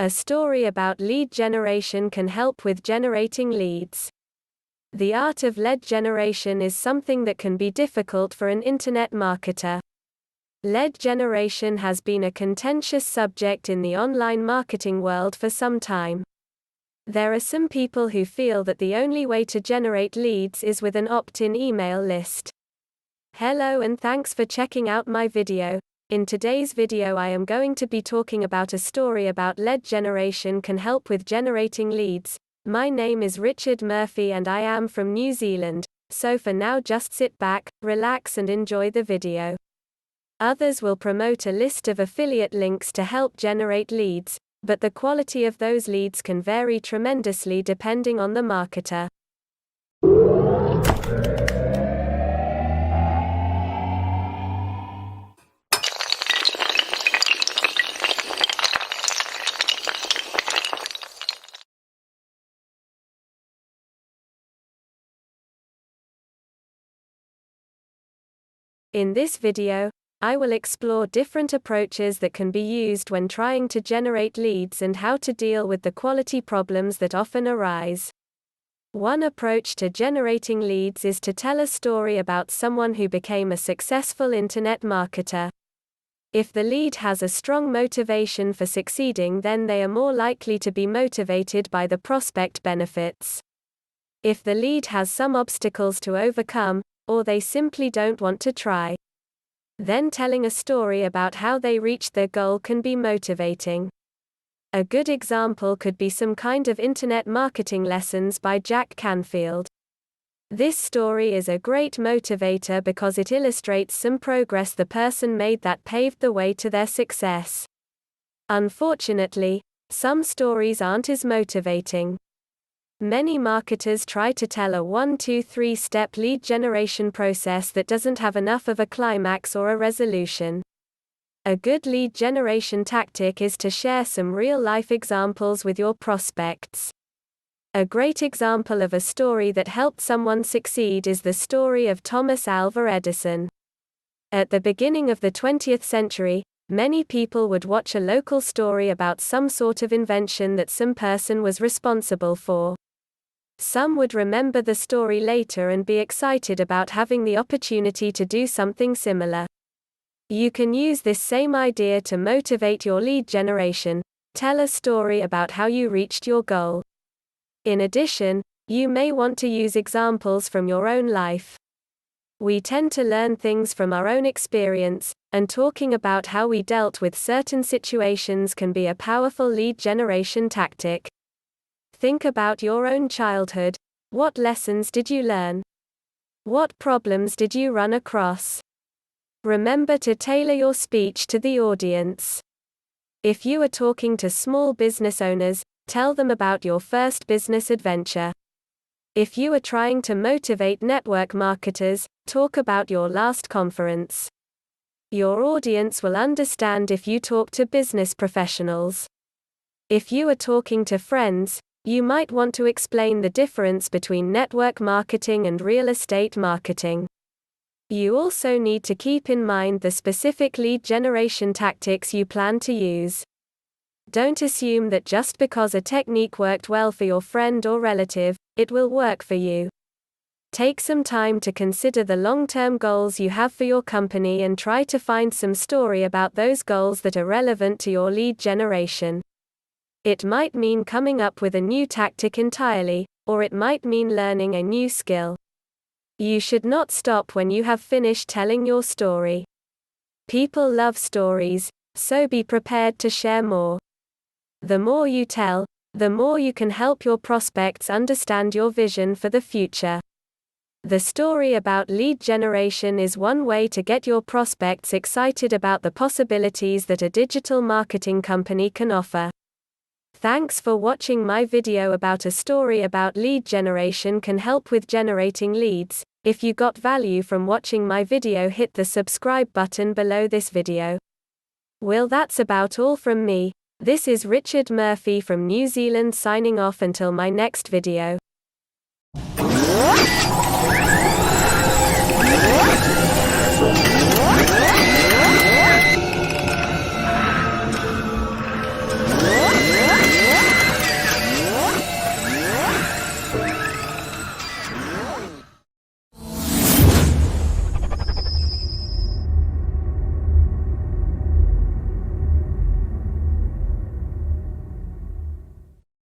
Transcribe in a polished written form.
A story about lead generation can help with generating leads. The art of lead generation is something that can be difficult for an internet marketer. Lead generation has been a contentious subject in the online marketing world for some time. There are some people who feel that the only way to generate leads is with an opt-in email list. Hello and thanks for checking out my video. In today's video I am going to be talking about a story about lead generation can help with generating leads. My name is Richard Murphy and I am from New Zealand, so for now just sit back, relax and enjoy the video. Others will promote a list of affiliate links to help generate leads, but the quality of those leads can vary tremendously depending on the marketer. In this video, I will explore different approaches that can be used when trying to generate leads and how to deal with the quality problems that often arise. One approach to generating leads is to tell a story about someone who became a successful internet marketer. If the lead has a strong motivation for succeeding, then they are more likely to be motivated by the prospect benefits. If the lead has some obstacles to overcome, or they simply don't want to try, then telling a story about how they reached their goal can be motivating. A good example could be some kind of internet marketing lessons by Jack Canfield. This story is a great motivator because it illustrates some progress the person made that paved the way to their success. Unfortunately, some stories aren't as motivating. Many marketers try to tell a 1-2-3 step lead generation process that doesn't have enough of a climax or a resolution. A good lead generation tactic is to share some real-life examples with your prospects. A great example of a story that helped someone succeed is the story of Thomas Alva Edison. At the beginning of the 20th century, many people would watch a local story about some sort of invention that some person was responsible for. Some would remember the story later and be excited about having the opportunity to do something similar. You can use this same idea to motivate your lead generation. Tell a story about how you reached your goal. In addition, you may want to use examples from your own life. We tend to learn things from our own experience, and talking about how we dealt with certain situations can be a powerful lead generation tactic. Think about your own childhood. What lessons did you learn? What problems did you run across? Remember to tailor your speech to the audience. If you are talking to small business owners, tell them about your first business adventure. If you are trying to motivate network marketers, talk about your last conference. Your audience will understand if you talk to business professionals. If you are talking to friends, you might want to explain the difference between network marketing and real estate marketing. You also need to keep in mind the specific lead generation tactics you plan to use. Don't assume that just because a technique worked well for your friend or relative, it will work for you. Take some time to consider the long-term goals you have for your company and try to find some story about those goals that are relevant to your lead generation. It might mean coming up with a new tactic entirely, or it might mean learning a new skill. You should not stop when you have finished telling your story. People love stories, so be prepared to share more. The more you tell, the more you can help your prospects understand your vision for the future. The story about lead generation is one way to get your prospects excited about the possibilities that a digital marketing company can offer. Thanks for watching my video about a story about lead generation can help with generating leads. If you got value from watching my video, hit the subscribe button below this video. Well, that's about all from me. This is Richard Murphy from New Zealand signing off until my next video.